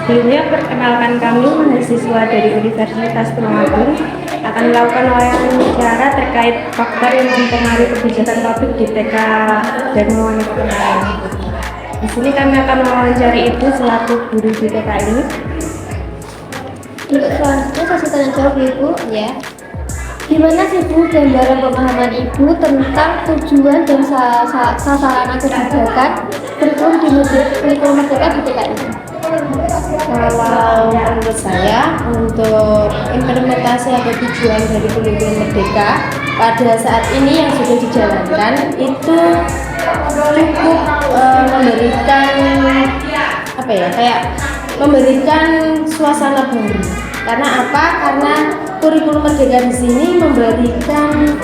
Sebelumnya perkenalkan kami mahasiswa dari Universitas Tulungagung akan melakukan wawancara terkait faktor yang mempengaruhi kebijakan publik di TK dan Muhammadiyah Perkenalan. Di sini kami akan mewawancari Ibu selaku guru di TK ini. Selanjutnya saya tanya jawab Ibu ya. Gimana sih Bu gambaran pemahaman Ibu tentang tujuan dan sasaran kebijakan kurikulum merdeka di TK ini? Kalau menurut saya, untuk implementasi atau tujuan dari kurikulum merdeka pada saat ini yang sudah dijalankan itu cukup memberikan memberikan suasana baru. Karena apa? Karena kurikulum merdeka di sini memberikan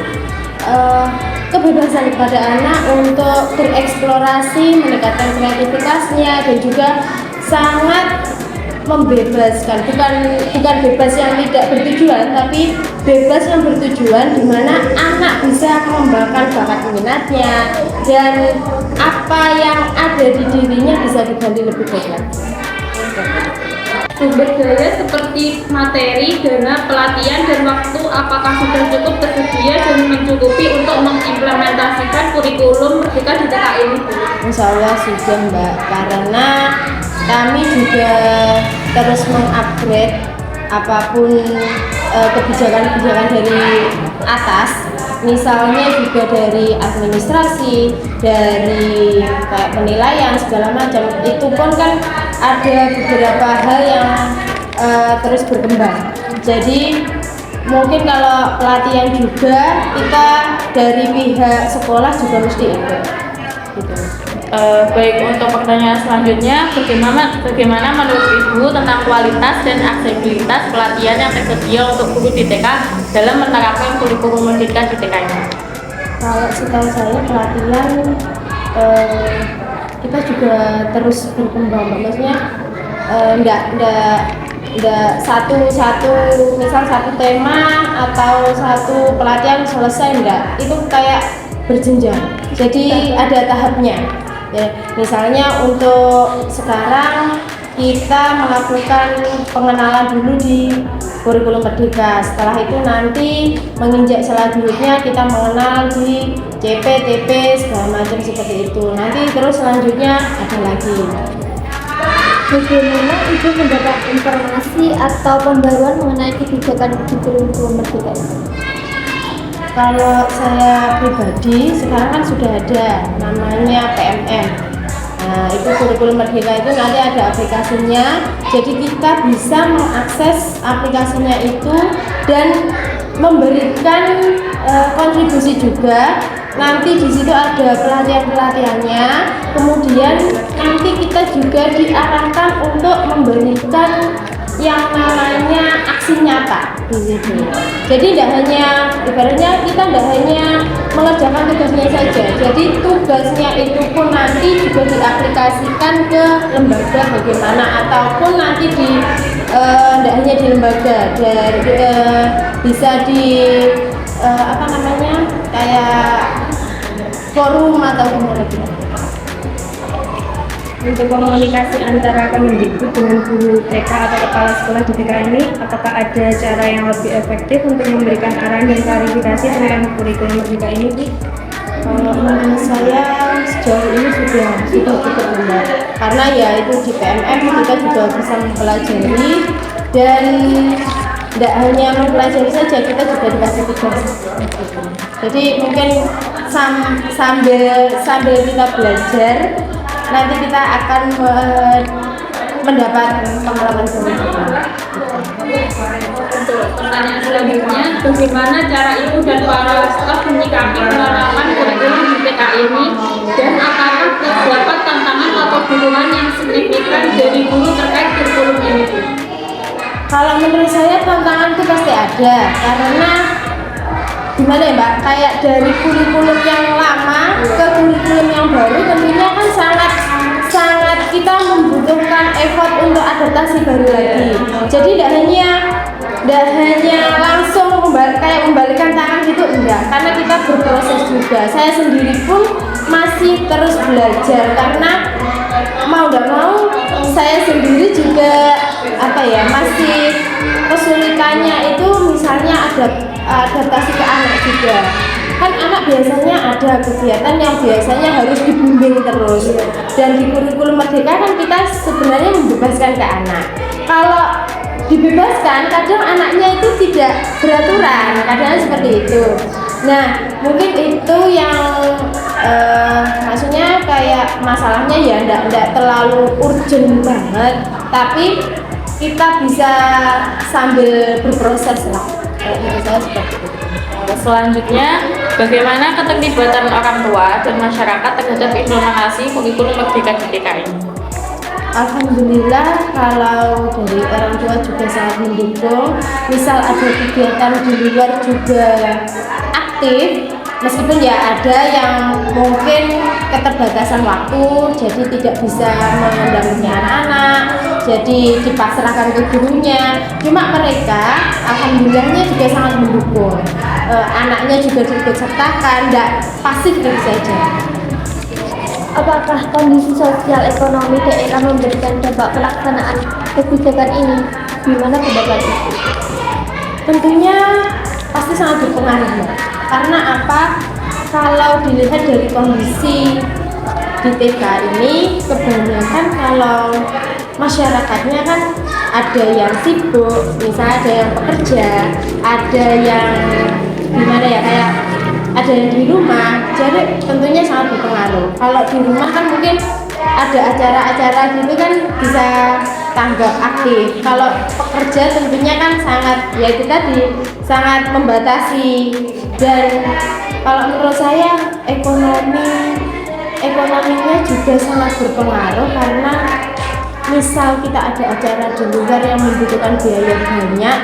kebebasan kepada anak untuk bereksplorasi, meningkatkan kreativitasnya, dan juga sangat membebaskan, bukan bebas yang tidak bertujuan, tapi bebas yang bertujuan, di mana anak bisa mengembangkan bakat minatnya dan apa yang ada di dirinya bisa diganti lebih baik lagi. Sumber daya seperti materi, dana, pelatihan, dan waktu apakah sudah cukup tersedia dan mencukupi untuk mengimplementasikan kurikulum merdeka di TK ini? Insya Allah sudah Mbak, karena kami juga terus mengupgrade apapun kebijakan-kebijakan dari atas, misalnya juga dari administrasi, dari kayak penilaian segala macam, itu pun kan ada beberapa hal yang terus berkembang. Jadi mungkin kalau pelatihan juga kita dari pihak sekolah juga mesti ikut gitu. Baik, untuk pertanyaan selanjutnya, bagaimana menurut Ibu tentang kualitas dan aksesibilitas pelatihan yang tersedia untuk guru di TK dalam menerapkan kurikulum merdeka di TK ini? Kalau setahu saya pelatihan kita juga terus berkembang, maksudnya enggak satu tema atau satu pelatihan selesai, enggak, itu kayak berjenjang, jadi ada tahapnya ya. Misalnya untuk sekarang kita melakukan pengenalan dulu di kurikulum merdeka, setelah itu nanti menginjak selanjutnya kita mengenal di CP, TP segala macam seperti itu, nanti terus selanjutnya ada lagi. Bagaimana Ibu mendapat informasi atau pembaruan mengenai kebijakan kurikulum merdeka ini? Kalau saya pribadi sekarang kan sudah ada namanya PMM. Nah, itu kurikulum merdeka itu nanti ada aplikasinya, jadi kita bisa mengakses aplikasinya itu dan memberikan kontribusi juga. Nanti di situ ada pelatihan-pelatihannya, kemudian nanti kita juga diarahkan untuk memberikan yang namanya aksi nyata di situ. Jadi tidak hanya, ibaratnya kita tidak hanya mengerjakan tugasnya saja, jadi tugasnya itu pun nanti juga diaplikasikan ke lembaga bagaimana, ataupun nanti tidak hanya di lembaga, bisa di kayak forum atau gimana gitu. Untuk komunikasi antara Kemendikbud dengan guru TK atau kepala sekolah di TK ini, apakah ada cara yang lebih efektif untuk memberikan arahan dan klarifikasi tentang kurikulum merdeka ini, Bu? Menurut saya sejauh ini sudah cukup benar, karena ya itu di PMM kita juga bisa mempelajari, dan tidak hanya mempelajari saja, kita juga dikasih tugas. Jadi mungkin sambil kita belajar, nanti kita akan mendapat pengalaman baru. Untuk pertanyaan selanjutnya, bagaimana cara Ibu dan para staf menyikapi penerapan kurikulum di TK ini, dan apakah terdapat tantangan atau dukungan yang signifikan dari guru terkait kurikulum ini? Kalau menurut saya tantangan itu pasti ada, karena gimana ya Mbak, kayak dari kurikulum yang lama ke kurikulum yang baru tentunya kan sangat kita membutuhkan effort untuk adaptasi baru lagi. Jadi tidak hanya langsung membalikan tangan gitu, enggak, karena kita berproses juga. Saya sendiri pun masih terus belajar, karena mau nggak mau saya sendiri juga masih kesulitannya itu misalnya adaptasi ke anak juga. Kan anak biasanya ada kegiatan yang biasanya harus dibimbing terus, dan di kurikulum Merdeka kan kita sebenarnya membebaskan ke anak. Kalau dibebaskan kadang anaknya itu tidak beraturan, kadang seperti itu. Nah mungkin itu yang maksudnya kayak masalahnya ya enggak terlalu urgent banget, tapi kita bisa sambil berproses lah. Misalnya seperti itu. Selanjutnya, bagaimana keterlibatan orang tua dan masyarakat terhadap implementasi kurikulum Merdeka di DKI? Alhamdulillah kalau dari orang tua juga sangat mendukung. Misal ada kegiatan di luar juga aktif, meskipun ya ada yang mungkin keterbatasan waktu, jadi tidak bisa mendampingi anak-anak, jadi dipasrahkan ke gurunya. Cuma mereka alhamdulillahnya juga sangat mendukung. Anaknya juga diikut sertakan, tidak pasif gitu saja. Apakah kondisi sosial ekonomi daerah memberikan dampak pelaksanaan kebijakan ini? Gimana pendapat Ibu? Tentunya pasti sangat berpengaruh, Mbak. Karena apa? Kalau dilihat dari kondisi di TK ini, kebanyakan kalau masyarakatnya kan ada yang sibuk, misalnya ada yang pekerja, ada yang gimana ya, kayak ada yang di rumah, jadi tentunya sangat berpengaruh. Kalau di rumah kan mungkin ada acara-acara gitu kan bisa tanggap aktif. Kalau pekerja tentunya kan sangat, ya itu tadi, sangat membatasi. Dan kalau menurut saya ekonominya juga sangat berpengaruh, karena misal kita ada acara di luar yang membutuhkan biaya banyak,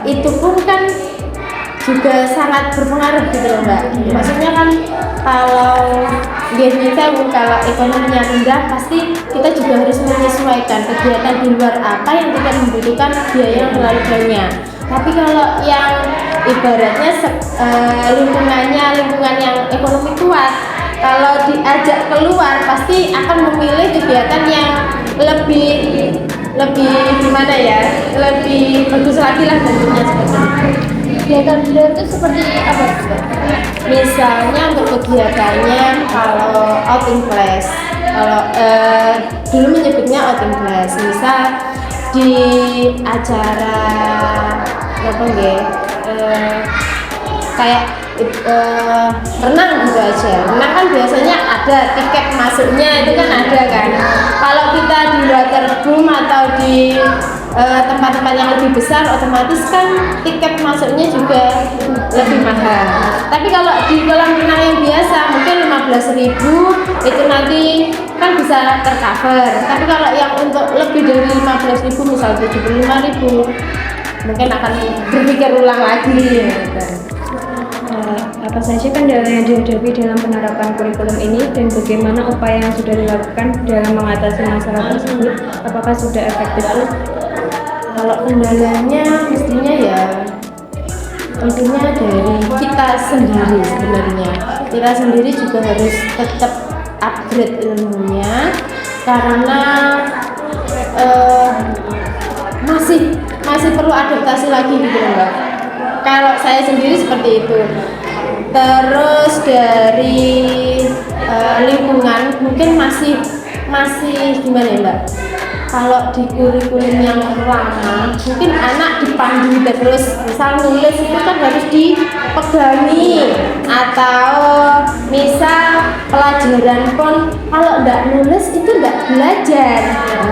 itu pun kan juga sangat berpengaruh gitu loh Mbak. Maksudnya kan kalau biasanya kalau ekonominya rendah, pasti kita juga harus menyesuaikan kegiatan di luar apa yang tidak membutuhkan biaya yang terlalu banyak. Tapi kalau yang ibaratnya lingkungan yang ekonomi kuat, kalau diajak keluar pasti akan memilih kegiatan yang lebih gimana ya, lebih bagus lagi lah tentunya seperti itu. Kegiatan di luar itu seperti apa? Misalnya untuk kegiatannya kalau outing class, kalau dulu menyebutnya outing class, misal di acara apa nggih, kayak renang gitu aja. Renang kan biasanya ada tiket masuknya, itu kan ada kan. Kalau kita di waterboom atau di tempat-tempat yang lebih besar, otomatis kan tiket masuknya juga lebih mahal. Tapi kalau di kolam renang yang biasa mungkin 15.000 itu nanti kan bisa tercover. Tapi kalau yang untuk lebih dari 15.000, misal 75.000, mungkin akan berpikir ulang lagi. Apa saja kendala yang dihadapi dalam penerapan kurikulum ini, dan bagaimana upaya yang sudah dilakukan dalam mengatasi masalah tersebut? Apakah sudah efektif? Kalau kendalanya mestinya ya tentunya dari kita sendiri sebenarnya. Kita sendiri juga harus tetap upgrade ilmunya, karena masih perlu adaptasi lagi gitu loh Mbak. Kalau saya sendiri seperti itu. Terus dari lingkungan mungkin masih gimana ya Mbak? Kalau di kurikulum yang lama mungkin anak dipandu terus, misal nulis itu kan harus dipegangi, atau misal pelajaran pun kalau enggak nulis itu enggak belajar.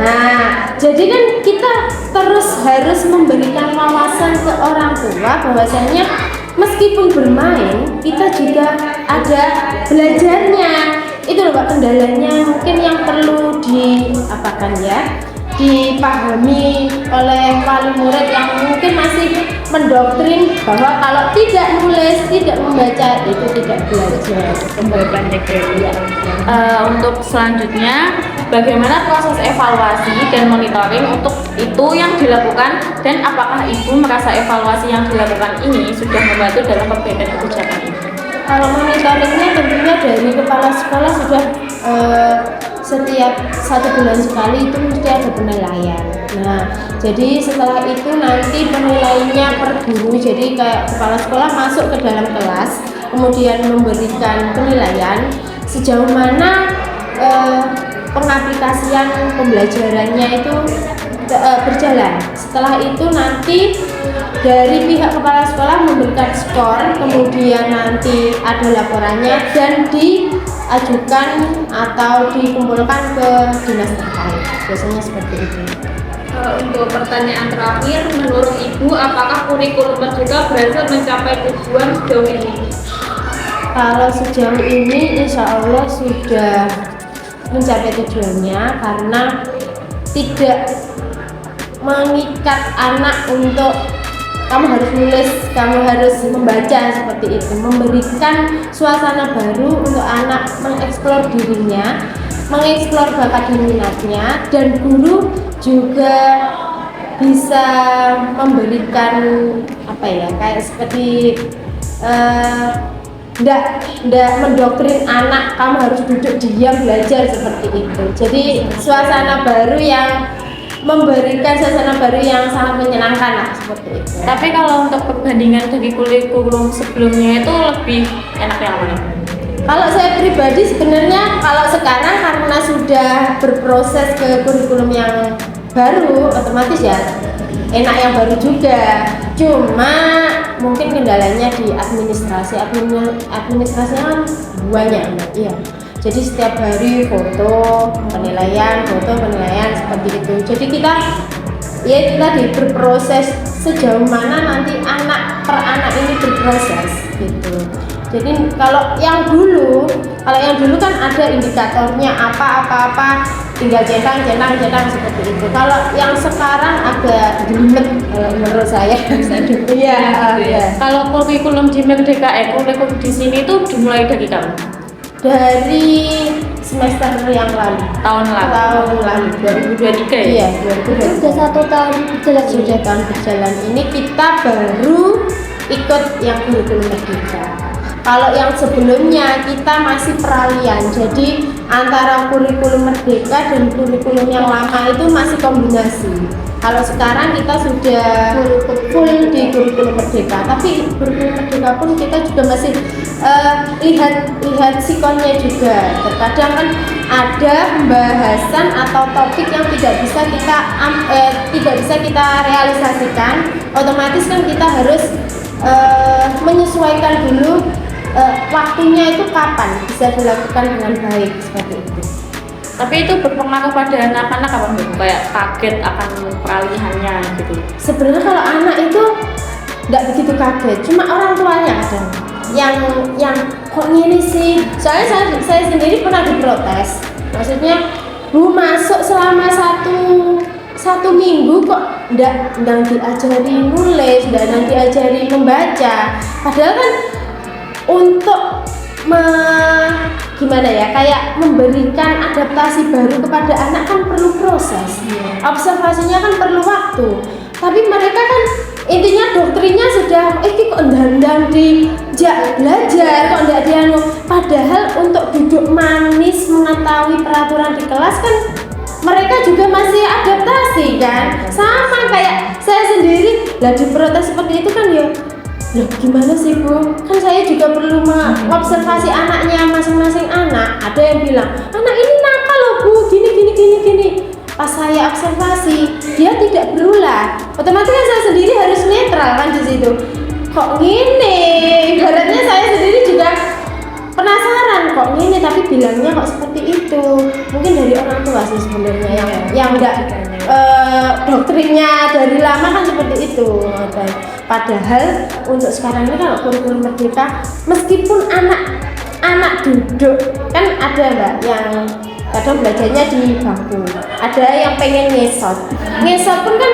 Nah, jadi kan kita terus harus memberikan wawasan ke orang tua bahwasanya meskipun bermain kita juga ada belajarnya. Itu loh Mbak kendalanya, mungkin yang perlu dipahami oleh wali murid yang mungkin masih mendoktrin bahwa kalau tidak nulis, tidak membaca itu tidak belajar. Untuk selanjutnya, bagaimana proses evaluasi dan monitoring untuk itu yang dilakukan, dan apakah Ibu merasa evaluasi yang dilakukan ini sudah membantu dalam perbaikan kebijakan ini? Kalau monitoringnya tentunya dari kepala sekolah sudah setiap 1 bulan sekali itu mesti ada penilaian. Nah, jadi setelah itu nanti penilaiannya per guru, jadi kayak kepala sekolah masuk ke dalam kelas, kemudian memberikan penilaian sejauh mana pengaplikasian pembelajarannya itu berjalan. Setelah itu nanti dari pihak kepala sekolah memberikan skor, kemudian nanti ada laporannya dan diajukan atau dikumpulkan ke dinas terkait. Biasanya seperti itu. Untuk pertanyaan terakhir, menurut Ibu, apakah kurikulum Merdeka berhasil mencapai tujuan sejauh ini? Kalau sejauh ini insya Allah sudah mencapai tujuannya karena tidak mengikat anak untuk kamu harus nulis, kamu harus membaca seperti itu, memberikan suasana baru untuk anak mengeksplor dirinya, mengeksplor bakat dan minatnya, dan guru juga bisa memberikan apa ya, kayak seperti tidak mendoktrin anak kamu harus duduk diam belajar seperti itu. Jadi suasana baru yang memberikan suasana baru yang sangat menyenangkan lah seperti itu. Tapi kalau untuk perbandingan dari kurikulum sebelumnya itu lebih enak yang mana? Kalau saya pribadi sebenarnya kalau sekarang karena sudah berproses ke kurikulum yang baru, otomatis ya enak yang baru juga. Cuma mungkin kendalanya di administrasi. Administrasinya kan banyak, iya. Jadi setiap hari foto penilaian seperti itu. Jadi kita berproses sejauh mana nanti anak per anak ini berproses gitu. Jadi kalau yang dulu kan ada indikatornya apa tinggal centang seperti itu. Kalau yang sekarang agak jelimet kalau menurut saya. Iya. Kalau kurikulum di Merdeka, kurikulum di sini itu dimulai dari kapan? Dari semester yang lalu. Tahun lalu 2023 ya? Iya, 2023. Sudah 1 tahun berjalan. Sudah tahun berjalan ini kita baru ikut yang kurikulum Merdeka. Kalau yang sebelumnya kita masih peralihan, jadi antara kurikulum Merdeka dan kurikulum yang lama itu masih kombinasi. Kalau sekarang kita sudah full di kurikulum Merdeka, tapi kurikulum Merdeka pun kita juga masih lihat sikonnya juga. Terkadang kan ada pembahasan atau topik yang tidak bisa kita realisasikan, otomatis kan kita harus menyesuaikan dulu waktunya itu kapan bisa dilakukan dengan baik seperti itu. Tapi itu berpengaruh pada anak-anak apa enggak? Kayak kaget akan peralihannya gitu. Sebenarnya kalau anak itu nggak begitu kaget, cuma orang tuanya kadang yang kok gini sih. Soalnya saya sendiri pernah diprotes. Maksudnya, Bu masuk selama satu minggu kok nggak diajari nulis, nggak diajari membaca. Padahal kan untuk gimana ya, kayak memberikan adaptasi baru kepada anak kan perlu proses, observasinya kan perlu waktu. Tapi mereka kan intinya doktrinnya sudah kok ndang belajar kok ndak dianu. Padahal untuk duduk manis mengetahui peraturan di kelas kan mereka juga masih adaptasi kan. Sama kayak saya sendiri lah diprotes seperti itu kan ya. Loh gimana sih Bu? Kan saya juga perlu mengobservasi anaknya masing-masing anak. Ada yang bilang, anak ini nakal loh Bu, gini. Pas saya observasi, dia tidak berulah. Otomatis kan saya sendiri harus netral kan di situ. Kok gini? Ibaratnya saya sendiri juga penasaran kok gini, tapi bilangnya kok seperti itu. Mungkin dari orang tua sih sebenarnya yang enggak doktrinnya dari lama kan seperti itu. Padahal untuk sekarang ini kalau kurikulum Merdeka, meskipun anak duduk kan ada Mbak yang kadang belajarnya di bangku, ada yang pengen ngesot pun kan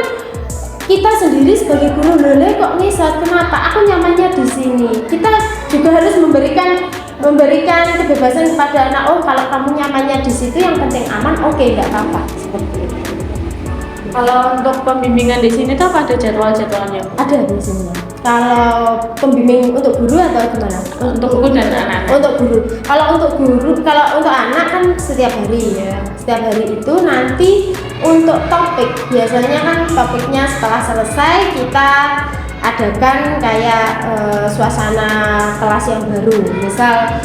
kita sendiri sebagai guru lele kok ngesot, kenapa? Aku nyamannya di sini. Kita juga harus memberikan kebebasan kepada anak. Oh kalau kamu nyamannya di situ, yang penting aman, oke, nggak apa-apa seperti itu. Kalau untuk pembimbingan di sini tuh apa ada jadwalnya? Ada di sini. Kalau pembimbing untuk guru atau gimana? Untuk guru dan anak-anak. Untuk guru. Kalau untuk guru, kalau untuk anak kan setiap hari ya. Setiap hari itu nanti untuk topik biasanya kan topiknya setelah selesai kita adakan kayak suasana kelas yang baru. Misal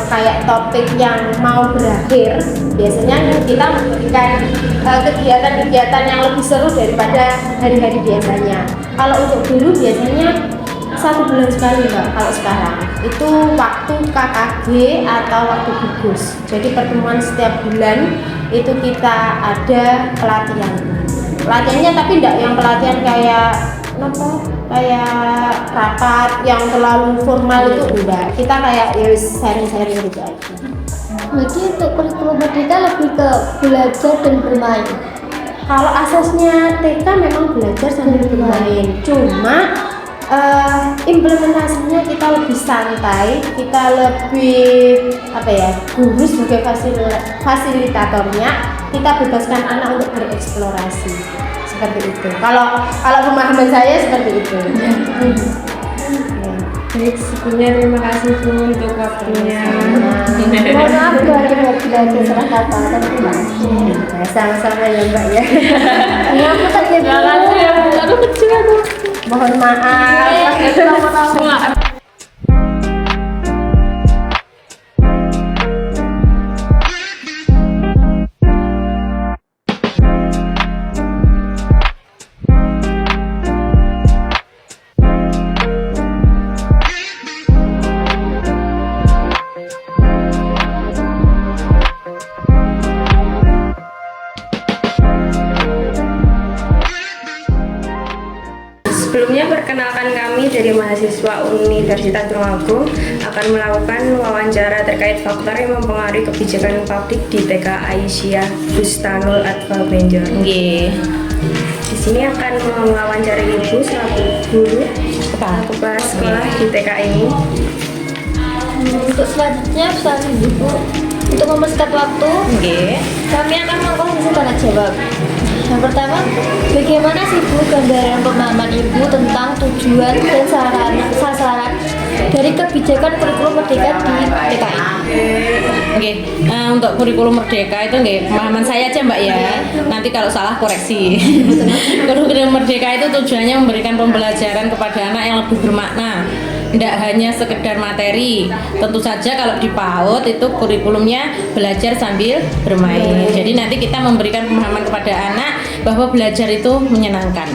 kayak topik yang mau berakhir, biasanya kita memberikan kegiatan-kegiatan yang lebih seru daripada hari-hari biasanya. Kalau untuk guru biasanya 1 bulan sekali Mbak. Kalau sekarang itu waktu KKG atau waktu gugus. Jadi pertemuan setiap bulan itu kita ada pelatihan. Pelatihannya tapi enggak yang pelatihan kayak kayak rapat yang terlalu formal itu enggak. Kita kayak ya sharing-sharing gitu aja. Berarti untuk kurikulum merdeka lebih ke belajar dan bermain. Kalau asasnya TK memang belajar sambil bermain, cuma implementasinya kita lebih santai, kita lebih guru sebagai fasilitatornya, kita bebaskan anak untuk bereksplorasi seperti itu. Kalau pemahaman saya seperti itu. Baik, sebelumnya terima kasih Bu untuk waktunya. Mohon maaf bila ada salah kata dan terima kasih. Sama-sama ya Mbak ya. Ini aku tadi Aku kecil aku. Mohon maaf. Maaf. Sebelumnya perkenalkan kami dari mahasiswa Universitas Tulungagung akan melakukan wawancara terkait faktor yang mempengaruhi kebijakan publik di TK Aisyah Bustanul Atfal Benjor. Di sini akan mewawancari Ibu selaku guru kepala sekolah di TK ini. Untuk selanjutnya pesan Ibu untuk mempersingkat waktu, kami akan melakukan sesi tanya jawab. Yang pertama, bagaimana sih Bu gambaran pemahaman Ibu tentang tujuan dan sasaran dari kebijakan kurikulum merdeka di TKI? Untuk kurikulum merdeka itu pemahaman saya aja Mbak ya. Nanti kalau salah koreksi. Kurikulum merdeka itu tujuannya memberikan pembelajaran kepada anak yang lebih bermakna. Tidak hanya sekedar materi. Tentu saja kalau di PAUD itu kurikulumnya belajar sambil bermain. Jadi nanti kita memberikan pemahaman kepada anak bahwa belajar itu menyenangkan.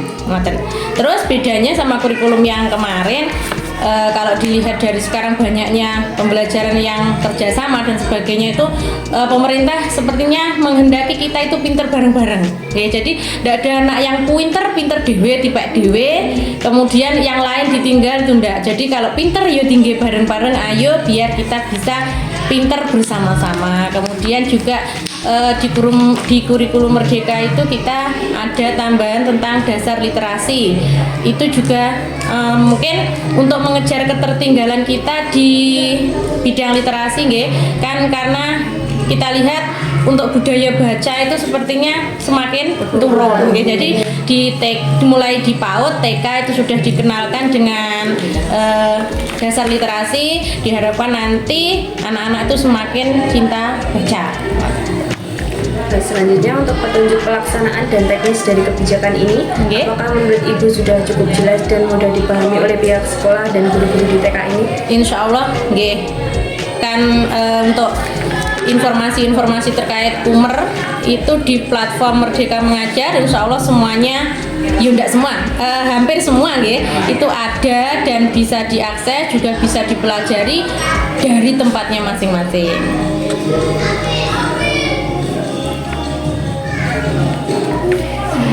Terus bedanya sama kurikulum yang kemarin, kalau dilihat dari sekarang banyaknya pembelajaran yang kerjasama dan sebagainya itu pemerintah sepertinya menghendaki kita itu pinter bareng-bareng ya. Jadi tidak ada anak yang pinter dewe tipek dewe kemudian yang lain ditinggal itu enggak. Jadi kalau pinter yuk tinggi bareng-bareng, ayo biar kita bisa pinter bersama-sama. Kemudian juga di kurikulum merdeka itu kita ada tambahan tentang dasar literasi. Itu juga mungkin untuk mengejar ketertinggalan kita di bidang literasi kan, karena kita lihat untuk budaya baca itu sepertinya semakin turun jadi dimulai di PAUD TK itu sudah dikenalkan dengan dasar literasi. Diharapkan nanti anak-anak itu semakin cinta baca. Nah, selanjutnya untuk petunjuk pelaksanaan dan teknis dari kebijakan ini, apakah menurut Ibu sudah cukup jelas dan mudah dipahami oleh pihak sekolah dan guru-guru di TK ini? Insya Allah, kan untuk informasi-informasi terkait UMER itu di platform Merdeka Mengajar, insya Allah semuanya, ya enggak semua, hampir semua itu ada dan bisa diakses, juga bisa dipelajari dari tempatnya masing-masing.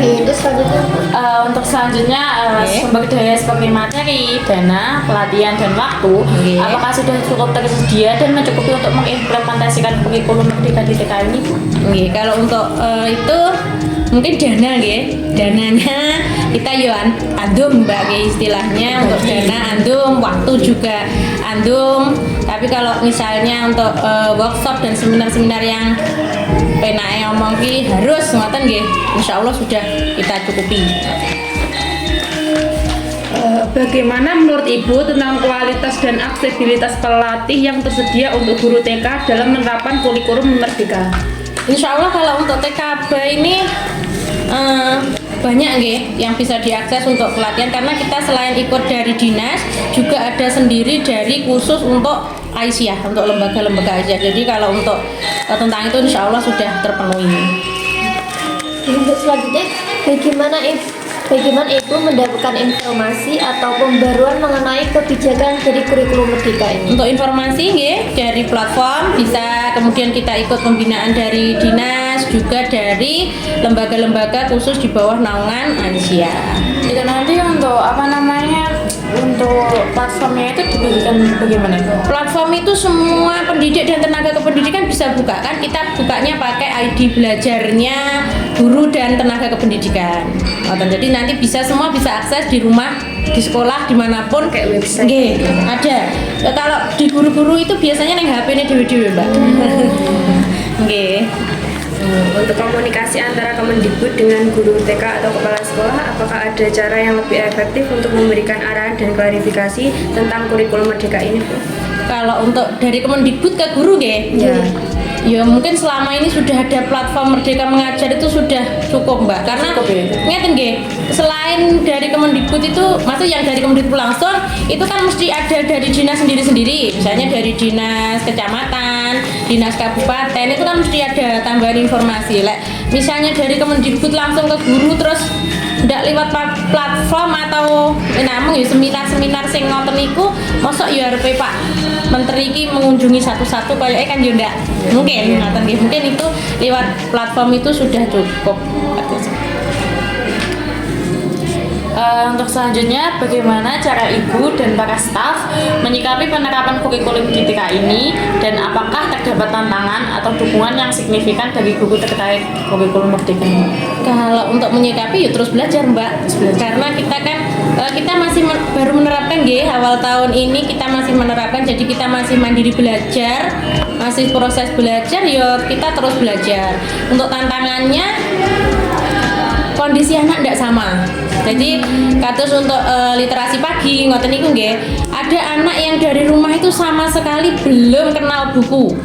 Untuk selanjutnya sumber daya seperti materi, dana, pelatihan, dan waktu apakah sudah cukup tersedia dan mencukupi untuk mengimplementasikan kurikulum merdeka di TK ini? Kalau untuk itu mungkin dananya kita andum Mbak istilahnya. Untuk dana andum, waktu juga andum. Tapi kalau misalnya untuk workshop dan seminar-seminar yang penae ngomong harus ngoten insya Allah sudah kita cukupi. Bagaimana menurut Ibu tentang kualitas dan aksesibilitas pelatih yang tersedia untuk guru TK dalam menerapkan kurikulum Merdeka? Insya Allah kalau untuk TKB ini banyak nggih yang bisa diakses untuk pelatihan, karena kita selain ikut dari dinas juga ada sendiri dari khusus untuk Aisyah, untuk lembaga-lembaga Aisyah. Jadi kalau untuk tentang itu insya Allah sudah terpenuhi. Untuk selanjutnya, bagaimana Ibu mendapatkan informasi atau pembaruan mengenai kebijakan dari kurikulum Merdeka ini? Untuk informasi nggih dari platform bisa, kemudian kita ikut pembinaan dari dinas, juga dari lembaga-lembaga khusus di bawah naungan Aisyah. Itu nanti untuk untuk platformnya itu diberikan bagaimana? Platform itu semua pendidik dan tenaga kependidikan bisa buka, kan kita bukanya pakai ID belajarnya guru dan tenaga kependidikan. Jadi nanti semua bisa akses di rumah, di sekolah, dimanapun. Kayak website. Nggih, ada. Kalau di guru-guru itu biasanya neng HP ini dewe-dewe, Mbak. Nggih. Untuk komunikasi antara Kemendikbud dengan guru TK atau kepala sekolah, apakah ada cara yang lebih efektif untuk memberikan arahan dan klarifikasi tentang kurikulum Merdeka ini, Bu? Kalau untuk dari Kemendikbud ke guru nggih? Ya. Ya mungkin selama ini sudah ada platform Merdeka Mengajar itu sudah cukup, Mbak. Karena ngeten nggih, selain dari Kemendikbud itu, maksud yang dari Kemendikbud langsung itu kan mesti ada dari dinas sendiri-sendiri. Misalnya dari dinas kecamatan, dinas kabupaten, itu kan mesti ada tambahan informasi. Misalnya dari Kemendikbud langsung ke guru terus ndak lewat platform atau namung ya seminar-seminar sing ngoten niku, mosok ya arepe Pak Menteri iki mengunjungi satu-satu kayaknya kan ya ndak mungkin ngoten nggih. Mungkin itu lewat platform itu sudah cukup. Untuk selanjutnya, bagaimana cara Ibu dan para staf menyikapi penerapan kurikulum di TK ini, dan apakah terdapat tantangan atau dukungan yang signifikan dari guru terkait kurikulum Merdeka ini? Kalau untuk menyikapi ya terus belajar, Mbak. Karena kita kan kita masih baru menerapkan nggih, awal tahun ini kita masih menerapkan, jadi kita masih mandiri belajar, masih proses belajar, ya kita terus belajar. Untuk tantangannya, kondisi anak tidak sama. Jadi kados untuk literasi pagi ngoten niku nggih, ada anak yang dari rumah itu sama sekali belum kenal buku.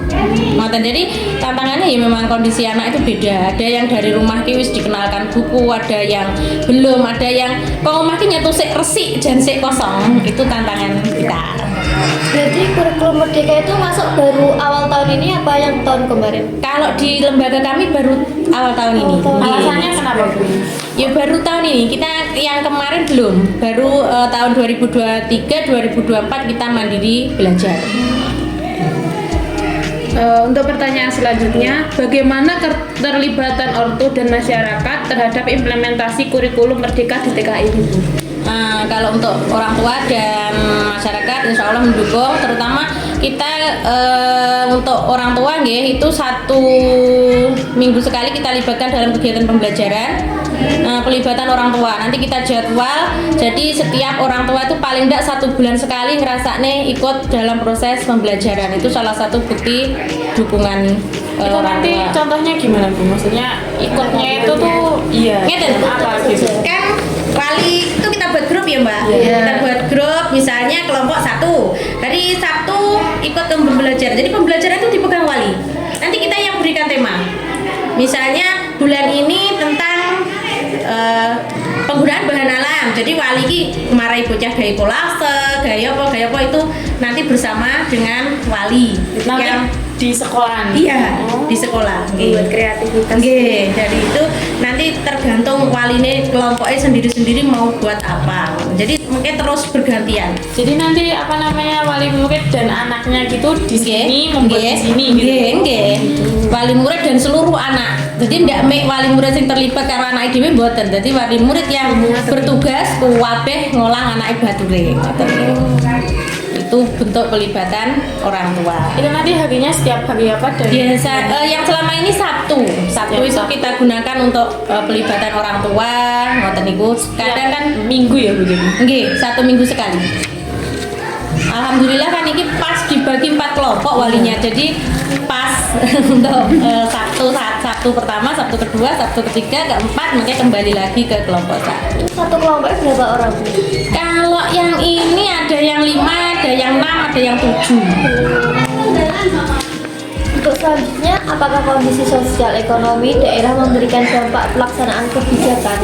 Ngoten. Jadi tantangannya ya memang kondisi anak itu beda. Ada yang dari rumah ki wis dikenalkan buku, ada yang belum, ada yang kok omah ki nyetu sik resik jan sik kosong. Itu tantangan kita. Berarti kurikulum Merdeka itu masuk baru awal tahun ini apa yang tahun kemarin? Kalau di lembaga kami baru awal tahun ini. Alasannya kenapa, Bu? Ya baru tahun ini, kita yang kemarin belum, baru tahun 2023-2024 kita mandiri belajar. Untuk pertanyaan selanjutnya, bagaimana keterlibatan ortu dan masyarakat terhadap implementasi kurikulum Merdeka di TK ini, Bu? Kalau untuk orang tua dan masyarakat insya Allah mendukung, terutama kita untuk orang tua nggih, itu 1 minggu sekali kita libatkan dalam kegiatan pembelajaran. Pelibatan orang tua nanti kita jadwal, jadi setiap orang tua itu paling tidak 1 bulan sekali ngerasane ikut dalam proses pembelajaran. Itu salah satu bukti dukungan Itu orang nanti tua. contohnya gimana, Bu? Maksudnya ikutnya itu tuh Ngeten, apa gitu? kan wali itu kita buat grup ya Mbak. Iya. Kita buat grup, misalnya kelompok 1 hari Sabtu ikut pembelajaran. Jadi pembelajaran itu dipegang wali. Nanti kita yang berikan tema. Misalnya bulan ini tentang penggunaan bahan alam. Jadi wali ki marai bocah gaya kolase, gaya apa itu nanti bersama dengan wali. Nanti Yang di sekolah. iya, di sekolah. Buat kreativitas. Nggih, dari itu nanti tergantung waline kelompoknya sendiri-sendiri mau buat apa. Jadi mungkin terus bergantian. Jadi nanti wali murid dan anaknya gitu di sini membuat di sini gitu. Nggih. Wali murid dan seluruh anak. Jadi ndak mek wali murid yang terlibat karo anak dhewe mboten. Jadi wali murid yang bertugas kuwabeh ngolah anak bature. Itu bentuk pelibatan orang tua. Itu nanti harinya setiap hari apa dan Biasa yang selama ini Sabtu itu kita gunakan untuk pelibatan orang tua, ngoten niku. Kadang kan minggu ya begitu. nggih, 1 minggu sekali. Alhamdulillah kan ini pas dibagi 4 kelompok walinya. Jadi pas untuk Sabtu Sabtu pertama, Sabtu kedua, Sabtu ketiga, keempat, makanya kembali lagi ke kelompok 1. Satu kelompok berapa orang, Bu? Kalau yang ini ada yang 5, ada yang 6, ada yang 7. Untuk selanjutnya, apakah kondisi sosial ekonomi daerah memberikan dampak pelaksanaan kebijakan?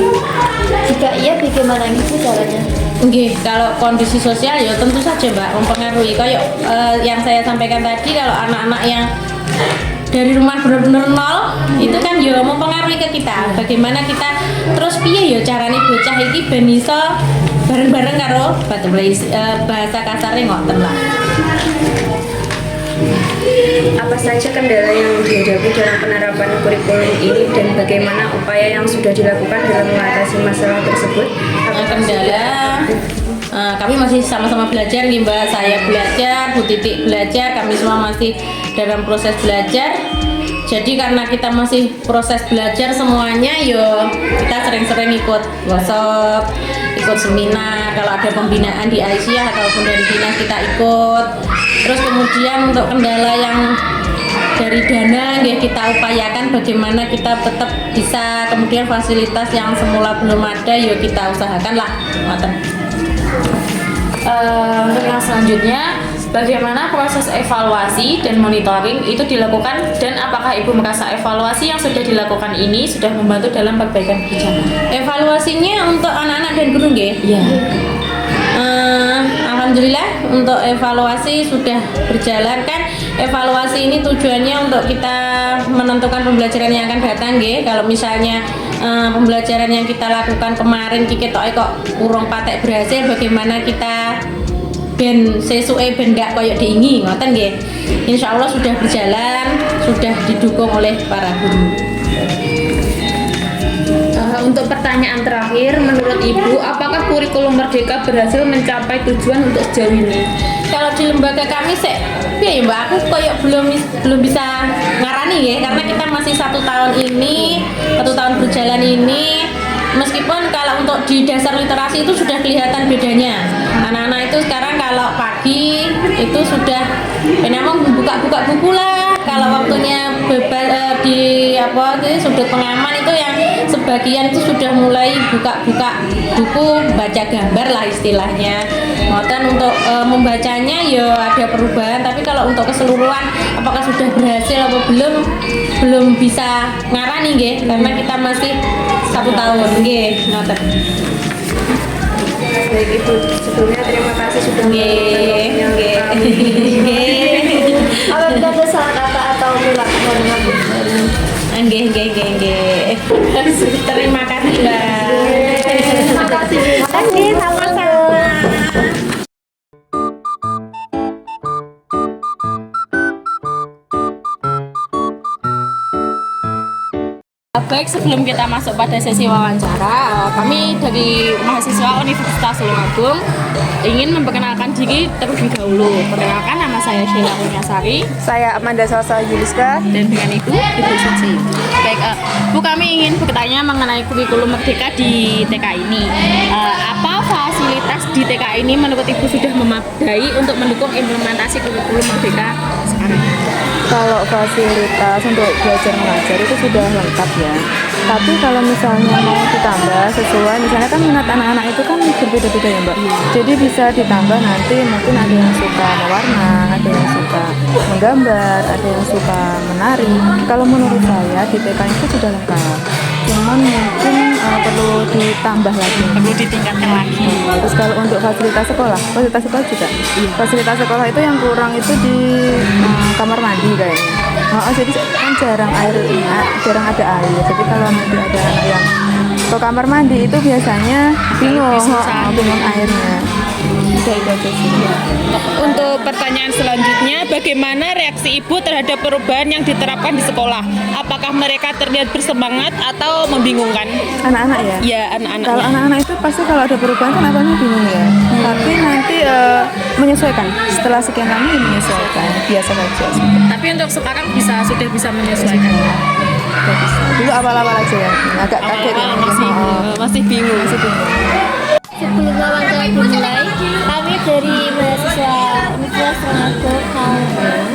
Jika iya, bagaimana itu caranya? Oke, kalau kondisi sosial ya tentu saja Mbak mempengaruhi. Kayak yang saya sampaikan tadi, kalau anak-anak yang dari rumah benar-benar nol itu kan ya mempengaruhi ke kita. Bagaimana kita terus piye ya carane bocah iki ben iso bareng-bareng karo bahasa kasarnya ngoten lah. Apa saja kendala yang dihadapi dalam penerapan kurikulum ini dan bagaimana upaya yang sudah dilakukan dalam mengatasi masalah tersebut? Kendala kami masih sama-sama belajar nih Mbak. Saya belajar, Bu Titik belajar, kami semua masih dalam proses belajar. Jadi karena kita masih proses belajar semuanya, yo kita sering-sering ikut workshop, ikut seminar. Kalau ada pembinaan di Aisyah ataupun dari dinas kita ikut. Terus kemudian untuk kendala yang dari dana ya kita upayakan bagaimana kita tetap bisa, kemudian fasilitas yang semula belum ada yuk kita usahakan lah. Untuk yang selanjutnya, bagaimana proses evaluasi dan monitoring itu dilakukan dan apakah Ibu merasa evaluasi yang sudah dilakukan ini sudah membantu dalam perbaikan kebijakan? Evaluasinya untuk anak-anak dan guru nggih? Iya. Alhamdulillah untuk evaluasi sudah berjalan kan. Evaluasi ini tujuannya untuk kita menentukan pembelajaran yang akan datang nggih. Kalau misalnya pembelajaran yang kita lakukan kemarin kok kurang patek berhasil, bagaimana kita ben sesuai ben gak koyok diingi ngoten nggih. Insyaallah sudah berjalan, sudah didukung oleh para guru. Untuk pertanyaan terakhir, menurut Ibu, apakah kurikulum Merdeka berhasil mencapai tujuan untuk sejauh ini? Kalau di lembaga kami ya Mbak, aku koyok belum bisa ngarani ya, karena kita masih 1 tahun berjalan ini. Meskipun kalau untuk di dasar literasi itu sudah kelihatan bedanya. Anak-anak itu sekarang kalau pagi itu sudah memang buka-buka buku lah. Kalau waktunya bebas di sudut pengaman itu yang sebagian itu sudah mulai buka-buka buku, baca gambar lah istilahnya. Ngoten untuk membacanya ya ada perubahan, tapi kalau untuk keseluruhan apakah sudah berhasil atau belum bisa ngarani nggih, karena kita masih 1 tahun nggih, ngoten. Baik Ibu, sebelumnya terima kasih sudah Nggih. Apa ada pesan atau melakukan dengan Bu? Nggih. Terima kasih, Mbak. Terima kasih. Terima kasih, sama-sama. Baik, sebelum kita masuk pada sesi wawancara, kami dari mahasiswa Universitas Tulungagung ingin memperkenalkan diri terlebih dahulu. Perkenalkan, nama saya Sheila Kurniasari. Saya Amanda Salsa Juliska. Dan dengan Ibu Suci. Baik, Bu, kami ingin bertanya mengenai kurikulum Merdeka di TK ini. Apa fasilitas di TK ini menurut Ibu sudah memadai untuk mendukung implementasi kurikulum Merdeka sekarang? Kalau fasilitas untuk belajar mengajar itu sudah lengkap ya. Tapi kalau misalnya mau ditambah sesuai, misalnya kan minat anak-anak itu kan berbeda-beda ya Mbak. Jadi bisa ditambah nanti, mungkin ada yang suka mewarna, ada yang suka menggambar, ada yang suka menari. Kalau menurut saya di TK itu sudah lengkap. Cuman mungkin perlu ditambah lagi. Perlu ditingkatkan lagi. Terus kalau untuk fasilitas sekolah juga. Fasilitas sekolah itu yang kurang itu di kamar mandi kayaknya. Jadi kan jarang ada air. Jadi kalau nanti ada anak yang ke kamar mandi itu biasanya bingung airnya. Itu aja sih. Untuk pertanyaan selanjutnya, bagaimana reaksi Ibu terhadap perubahan yang diterapkan di sekolah? Apakah mereka terlihat bersemangat atau membingungkan? Anak-anak ya? Ya, anak-anak. Kalau anak-anak itu pasti kalau ada perubahan kan apanya bingung ya. Tapi nanti menyesuaikan. Setelah sekian lama menyesuaikan. Biasa saja. Tapi untuk sekarang sudah bisa menyesuaikan. Nggak bisa. Dulu awal-awal aja ya. Agak kaget. Masih bingung. Sebelum wawancara dimulai, kami dari mahasiswa Universitas Tulungagung mau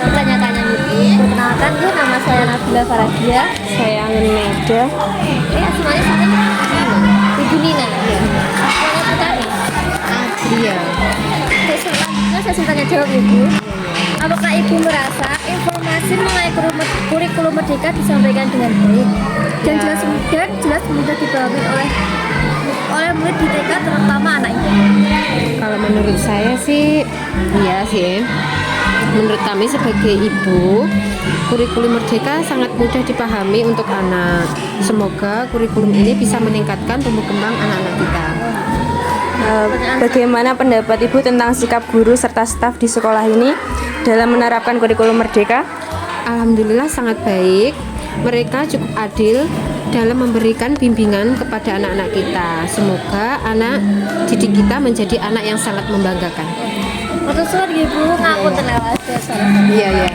bertanya-tanya dulu. Perkenalkan, Bu, nama saya Nabila Nabila Faradia. Saya Angin Meda. Semuanya sama Ibu Nina. Semuanya petani. Iya. Selanjutnya saya tanya jawab Ibu. Apakah Ibu merasa informasi mengenai kurikulum Merdeka disampaikan dengan baik dan jelas mudah dipahami oleh murid di TK terutama anak Ibu? Kalau menurut saya sih, iya sih. Menurut kami sebagai ibu, kurikulum Merdeka sangat mudah dipahami untuk anak. Semoga kurikulum ini bisa meningkatkan tumbuh kembang anak-anak kita. Bagaimana pendapat Ibu tentang sikap guru serta staf di sekolah ini dalam menerapkan kurikulum Merdeka? Alhamdulillah sangat baik. Mereka cukup adil dalam memberikan bimbingan kepada anak-anak kita. Semoga anak didik kita menjadi anak yang sangat membanggakan. Untuk surat Ibu ngaku tenawas Iya.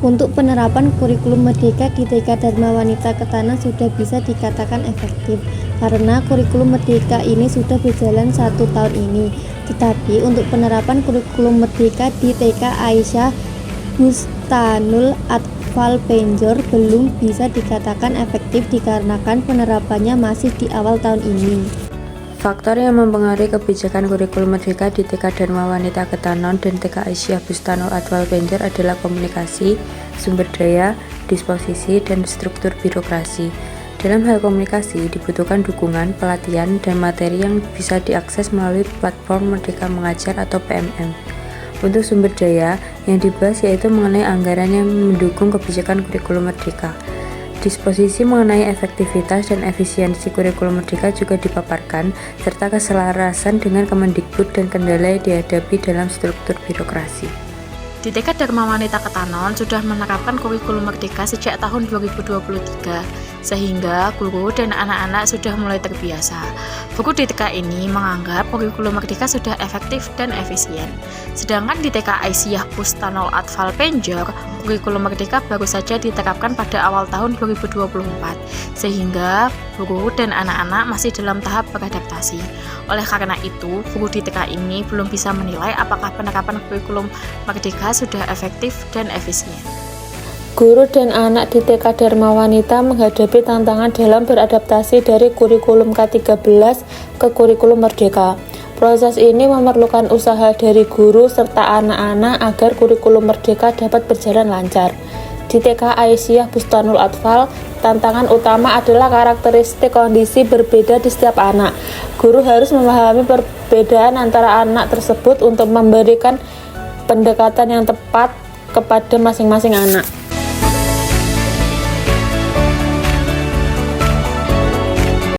Untuk penerapan kurikulum Merdeka di TK Dharma Wanita Ketanan sudah bisa dikatakan efektif karena kurikulum Merdeka ini sudah berjalan 1 tahun ini. Tetapi untuk penerapan kurikulum Merdeka di TK Aisyah Bustanul Atfal Penjor belum bisa dikatakan efektif dikarenakan penerapannya masih di awal tahun ini. Faktor yang mempengaruhi kebijakan kurikulum Merdeka di TK Dharma Wanita Ketanon dan TK Aisyah Bustanul Atfal Penjor adalah komunikasi, sumber daya, disposisi, dan struktur birokrasi. Dalam hal komunikasi, dibutuhkan dukungan, pelatihan, dan materi yang bisa diakses melalui platform Merdeka Mengajar atau PMM. Untuk sumber daya, yang dibahas yaitu mengenai anggaran yang mendukung kebijakan kurikulum Merdeka. Disposisi mengenai efektivitas dan efisiensi kurikulum Merdeka juga dipaparkan, serta keselarasan dengan Kemendikbud dan kendala yang dihadapi dalam struktur birokrasi. Di TK Dharma Wanita Ketanon sudah menerapkan kurikulum Merdeka sejak tahun 2023, sehingga guru dan anak-anak sudah mulai terbiasa. Guru di TK ini menganggap kurikulum Merdeka sudah efektif dan efisien. Sedangkan di TK Aisyah Bustanul Atfal Penjor, kurikulum Merdeka baru saja diterapkan pada awal tahun 2024, sehingga guru dan anak-anak masih dalam tahap beradaptasi. Oleh karena itu, guru di TK ini belum bisa menilai apakah penerapan kurikulum Merdeka sudah efektif dan efisien. Guru dan anak di TK Dharma Wanita menghadapi tantangan dalam beradaptasi dari kurikulum K13 ke kurikulum Merdeka. Proses ini memerlukan usaha dari guru serta anak-anak agar kurikulum Merdeka dapat berjalan lancar. Di TK Aisyah Bustanul Atfal, tantangan utama adalah karakteristik kondisi berbeda di setiap anak. Guru harus memahami perbedaan antara anak tersebut untuk memberikan pendekatan yang tepat kepada masing-masing anak.